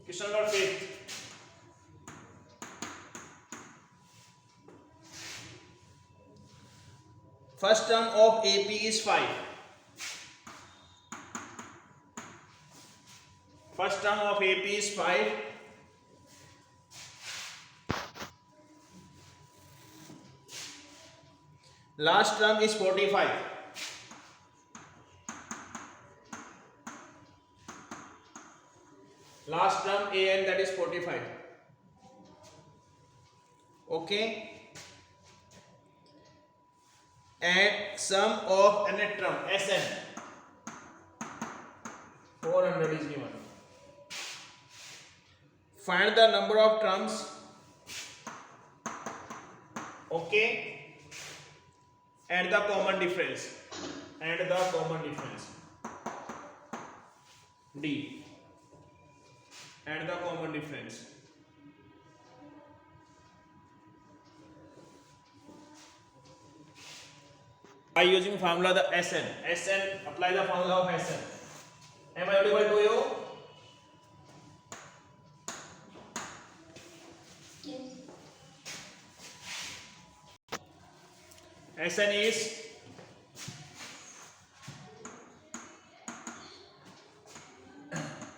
Question number 5th. First term of AP is 5. First term of AP is 5. Last term is 45. Last term AN, that is 45. Okay. And sum of nth term SN 400 is given. Find the number of terms. Okay. And the common difference. And the common difference. D. And the common difference. By using formula the SN, apply the formula of SN. Am I audible to you? Yes. SN is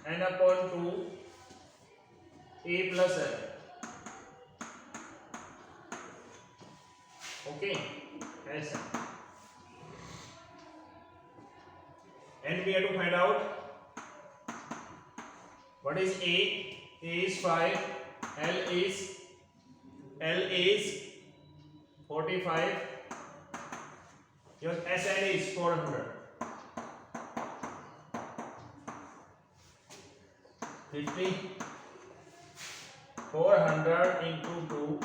n upon 2 A plus L. Okay, SN. And we have to find out what is A. A is 5, L is 45, your SN is 400. 400 into 2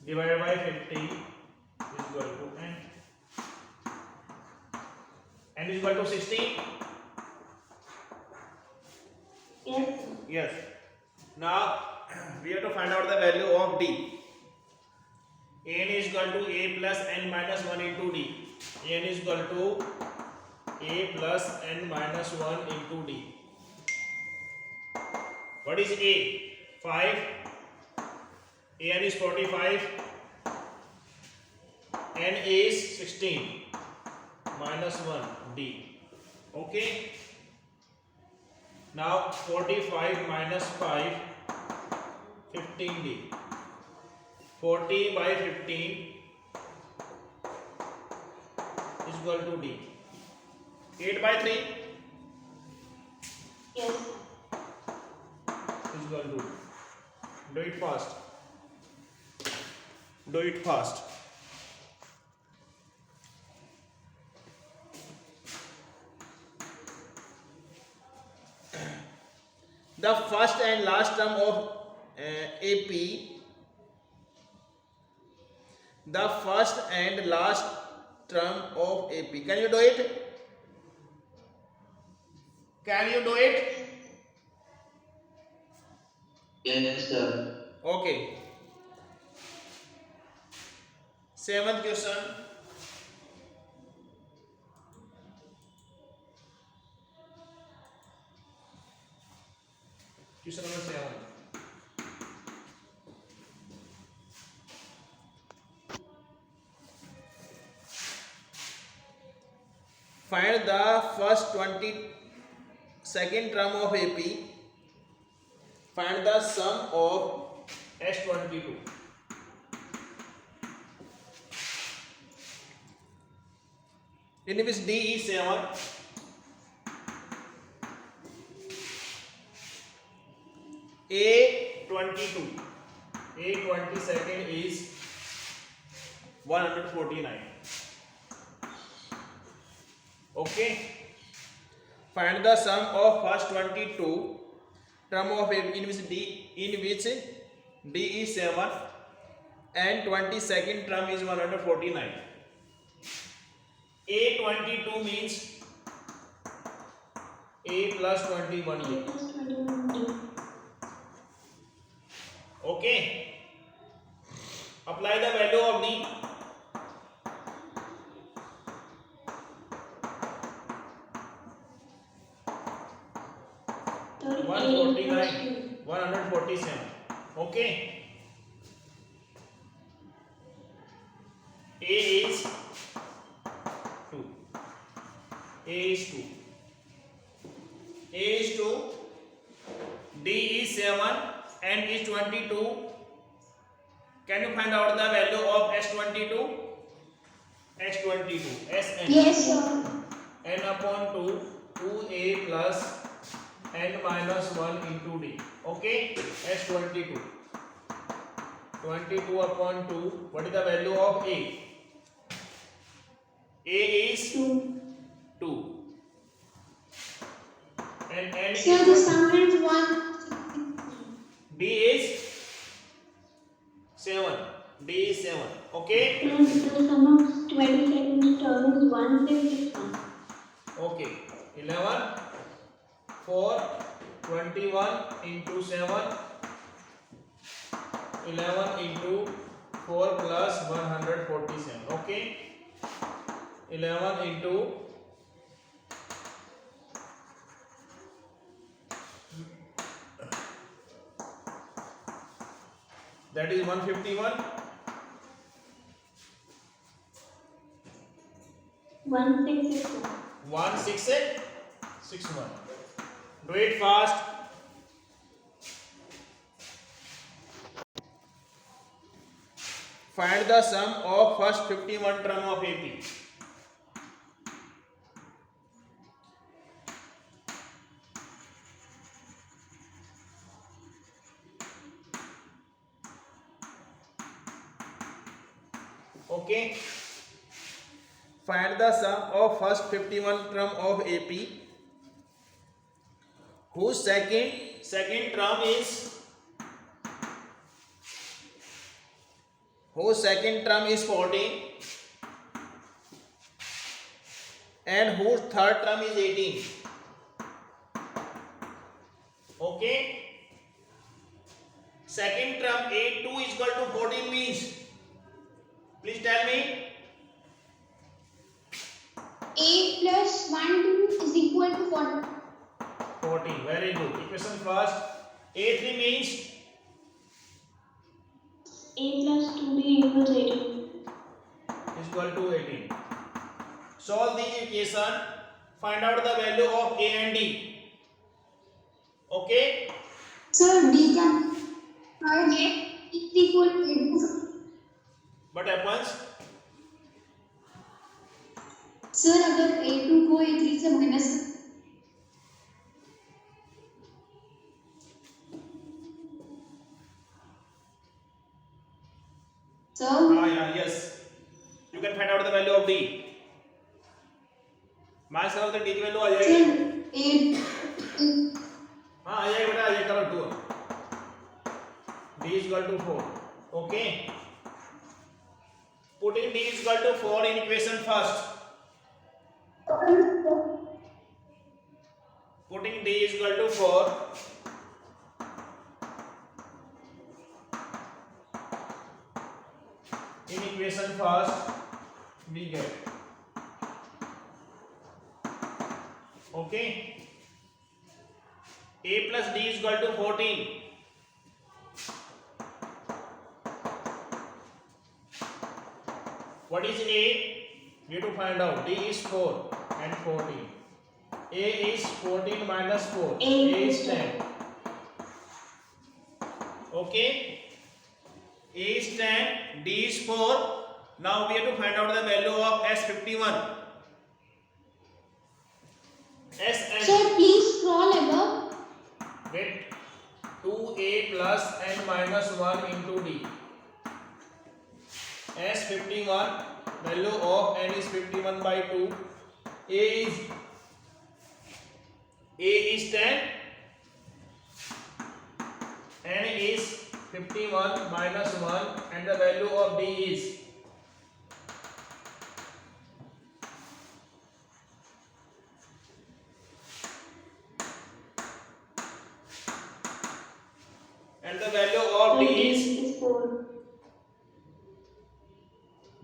divided by 50 is equal to n. N is equal to 16. Yes. Yes. Now we have to find out the value of D. N is equal to A plus n minus 1 into D. N is equal to A plus n minus 1 into D. What is A? 5. An is 45. N is 16 minus 1 D. Okay. Now 45 minus 5, 15 D. 40 by 15 is equal to D. 8 by 3 Yes. is equal to. Do it fast. Do it fast. The first and last term of AP. The first and last term of AP. Can you do it? Can you do it? Yes, sir. Okay. 7th question. Question number 7. Find the first 22nd term of AP. Find the sum of S22. In which D is 7. A22. A22nd is 149. Okay. Find the sum of first 22 term of AP in which D is 7 and 22nd term is 149. A22 means A plus 21 A. Okay. Apply the value of D. 149, 147. Okay. A is 2. A is 2. A is 2. D is 7. N is 22. Can you find out the value of S22? S22. Sn. Yes, sir. N upon 2. 2A plus N minus 1 into D. Okay. S22. 22 upon 2. What is the value of A? A is 2. And N Sir, the is sum is 1. D is 7. D is 7. Okay. The sum of 22nd term is 161. Okay. 11, 4, 21 into 7. 11 into 4 plus 147. Okay. 11 into that is 151. 1661. 1661. Do it fast. Find the sum of first 51 term of AP. Okay. Find the sum of first 51 term of AP whose second term is 14 and whose third term is 18. Okay. Second term A2 is equal to 14 means, please tell me. A plus 1 is equal to 40. 14. Very good. Equation first. A3 means A plus 2B equals 18. is equal to 18. Solve the equation. Find out the value of A and D. Okay. Sir, D can find A is equal to 18. What happens? Sir अगर A2 को A3 से minus Yes. You can find out the value of D. Minus करो तो D की value आ जाएगी. Sir A हाँ आ जाएगी बेटा, ये करो 2. D is equal to 4. Okay. Putting D is equal to 4 in equation first. Putting D is equal to 4. In equation first, we get. Okay. A plus D is equal to 14. What is A? We have to find out. D is 4 and 14. A is 14 minus 4. A is 10. Okay. A is 10. D is 4. Now we have to find out the value of S51. S and Sir, please scroll above. Wait. 2A plus N minus 1 into D. S51. Value of N is 51 by 2. A is 10. N is 51 minus 1 and the value of D is and the value of D is 4.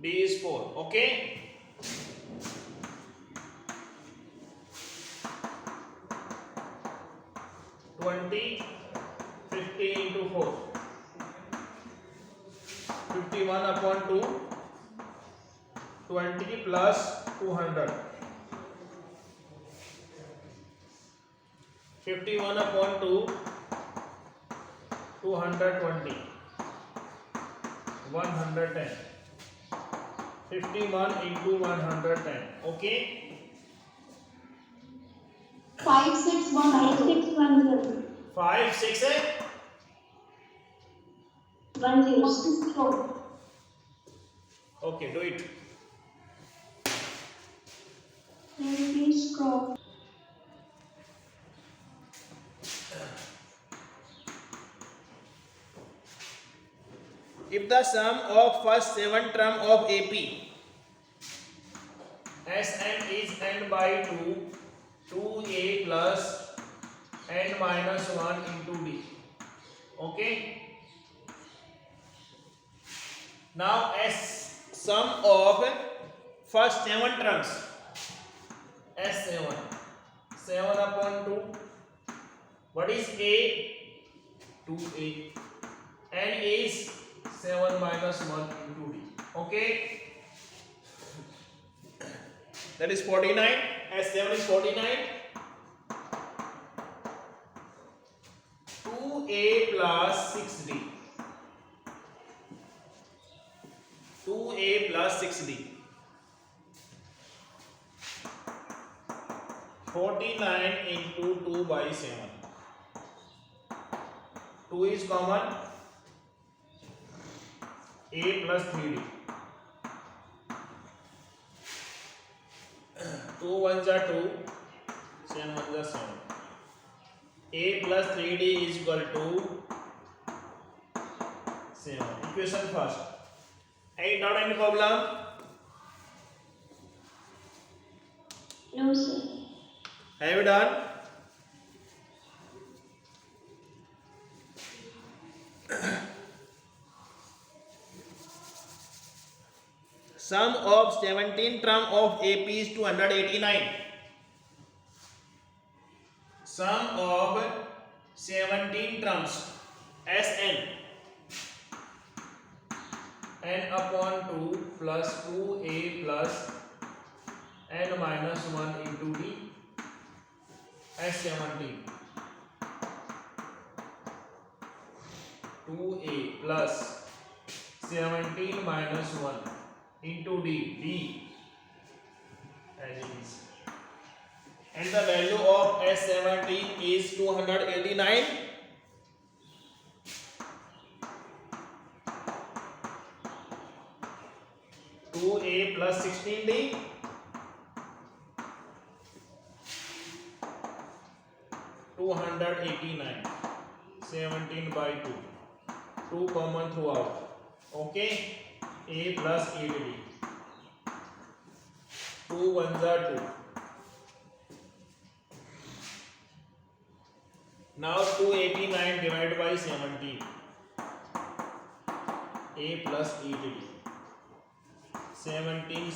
D is 4. Okay. 20, 50 into 4, 51 upon 2, 20 plus 200, 51 upon 2, 220, 110, 51 into 110. Okay, 5610. 5 6 है 10. okay, do it. Please scroll. If the sum of first 7 term of AP Sn is n by 2, 2a plus n minus 1 into d. Okay. Now sum of first 7 terms S7, 7 upon 2. What is a? 2a. N is 7 minus 1 into d. Okay. That is 49. S7 is 49. 2a plus 6d. 2a plus 6d. 49 into 2 by 7. 2 is common. A plus 3d. 2 1s are 2, 7 1s are 7. A plus 3d is equal to 7. Equation first. Any doubt, any problem? No, sir. Have you done? Sum of 17 term of AP is 289. Sum of 17 terms Sn n upon 2 plus 2a plus n minus 1 into d. S17 2a plus 17 minus 1 into d as it is, and the value of S17 is 289. Two a plus 16d 289. 17 by 2. 2 common throughout. Okay. A plus 8d. 2 1s are 2. Now 289 divided by 17. A plus 8d. 17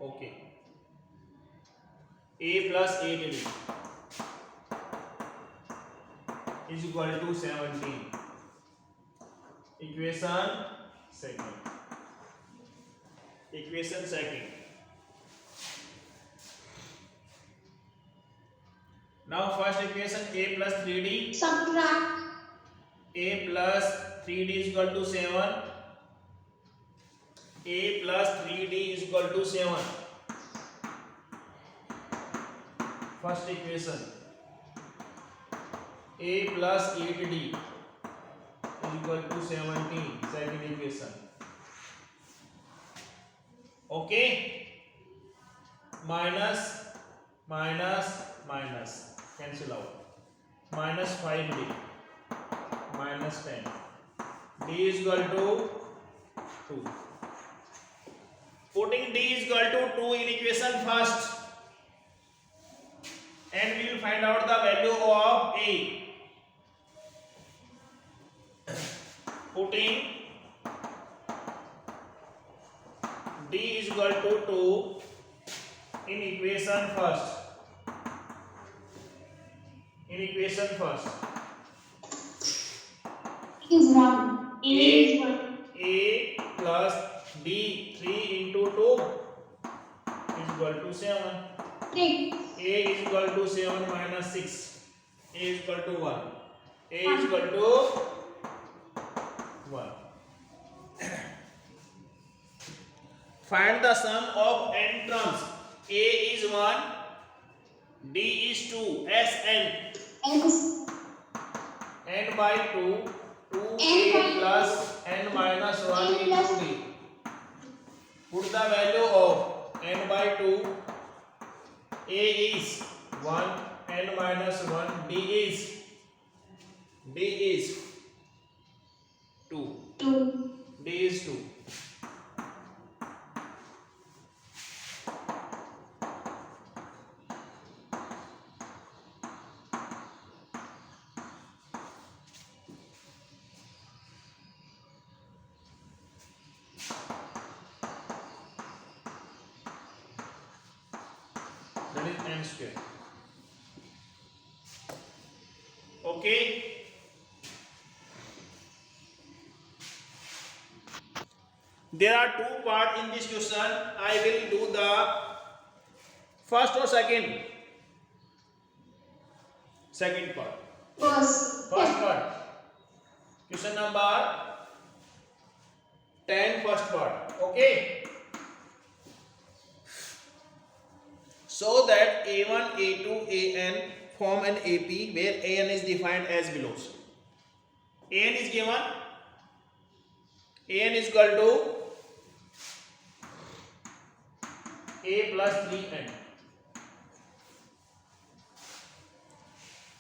Okay. A plus 8d is equal to 17. Equation second. Now first equation a plus 3d. Subtract. A plus 3d is equal to 7. A plus 3d is equal to 7. First equation. A plus 8d is equal to 17. Second equation. Okay. Minus cancel out. Minus 5d minus 10. D is equal to 2. Putting d is equal to 2 in equation first, and we will find out the value of a. Putting d is equal to 2 in equation first, in equation first. is 1. A is 1. A plus D 3 into 2 is equal to 7. 6. A is equal to 7 minus 6. A is equal to 1. A is equal to 1. Find the sum of n terms. A is 1, D is 2, Sn. S. N by 2, 2A N by plus N minus 1 N into plus- D. Put the value of N by 2. A is 1, N minus 1, D is 2. 2. D is 2. That is n square. Okay. There are two parts in this question. I will do the first or second. Second part. First. First part. Question number 10, first part. Okay. So that A1, A2, AN form an AP where AN is defined as below. AN is given. AN is equal to A plus 3N.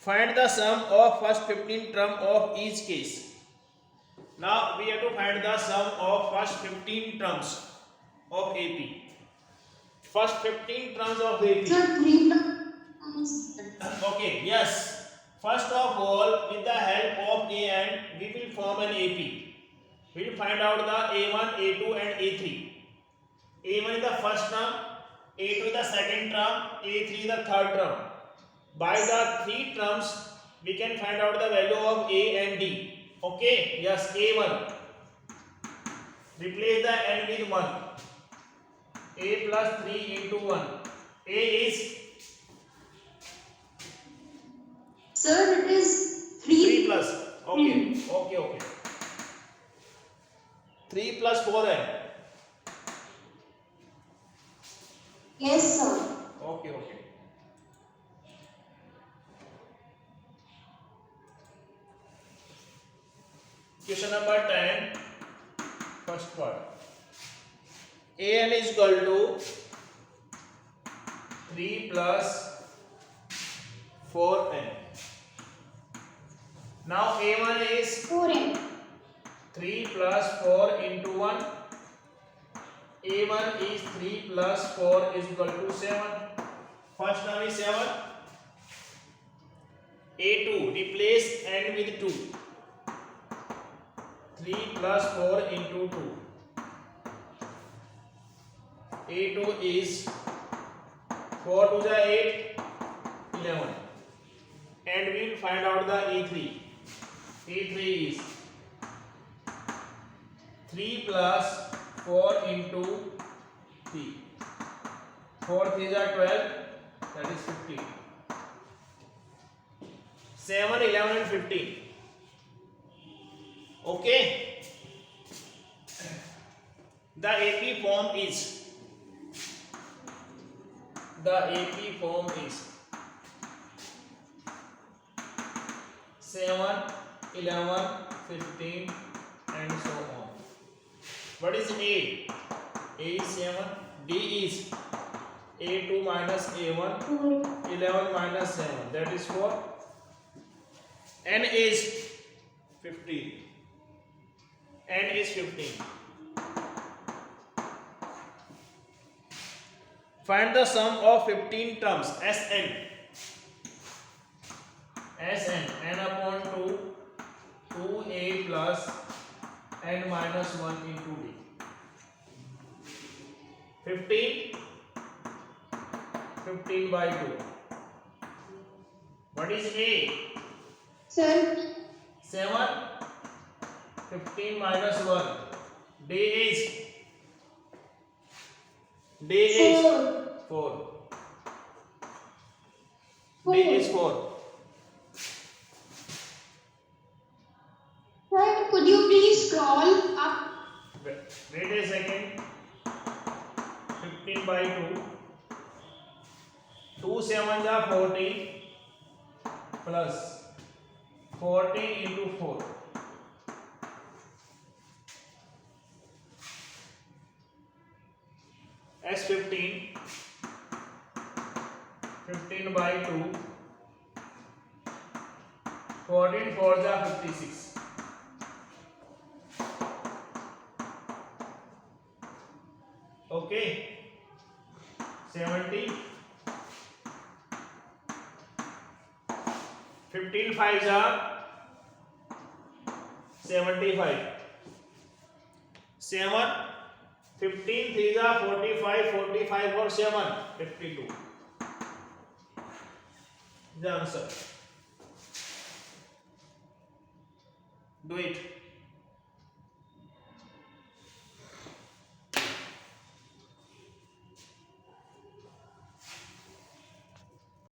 Find the sum of first 15 term of each case. Now we have to find the sum of first 15 terms of AP. First 15 terms of AP. Sir, 3 plus. Okay, yes. First of all, with the help of A and we will form an AP. We will find out the A1, A2 and A3. A1 is the first term, A2 is the second term, A3 is the third term. By the three terms, we can find out the value of A and D. Okay, yes, A1. Replace the n with 1. A plus 3 into 1. A is Sir, it is 3 3. plus. Okay. 3 plus 4n. Yes, sir. Okay. Question number 10, first part. An is equal to 3 plus 4n. Now A1 is 4n. 3 plus 4 into 1. A1 is 3 plus 4 is equal to 7. First term is 7. A2, replace n with 2. 3 plus 4 into 2. A2 is 4 to the 8, 11. And we will find out the A3. A3 is 3 plus 4 into 3. 4 3 are 12, that is 15. 7, 11 and 15. Okay. The AP form is 7, 11, 15 and so on. What is A? A is 7. D is A2 minus A1. 4. 11 minus 7, that is 4. N is 15. N is 15. Find the sum of 15 terms. Sn. N upon 2, 2a plus n minus 1 into d. 15 by 2. What is A? Sir, 7. 15 minus 1. D is 4. D is 4. Sir, could you please scroll up? Wait a second. 15 by 2. 2 7s are 14 plus 14 into 4. S 15. 15 by 2. 14 4s are 56. Okay. 70. 15 5s are 75. 7. 15 3s are 45. 45 or 7. 52. The answer. Do it.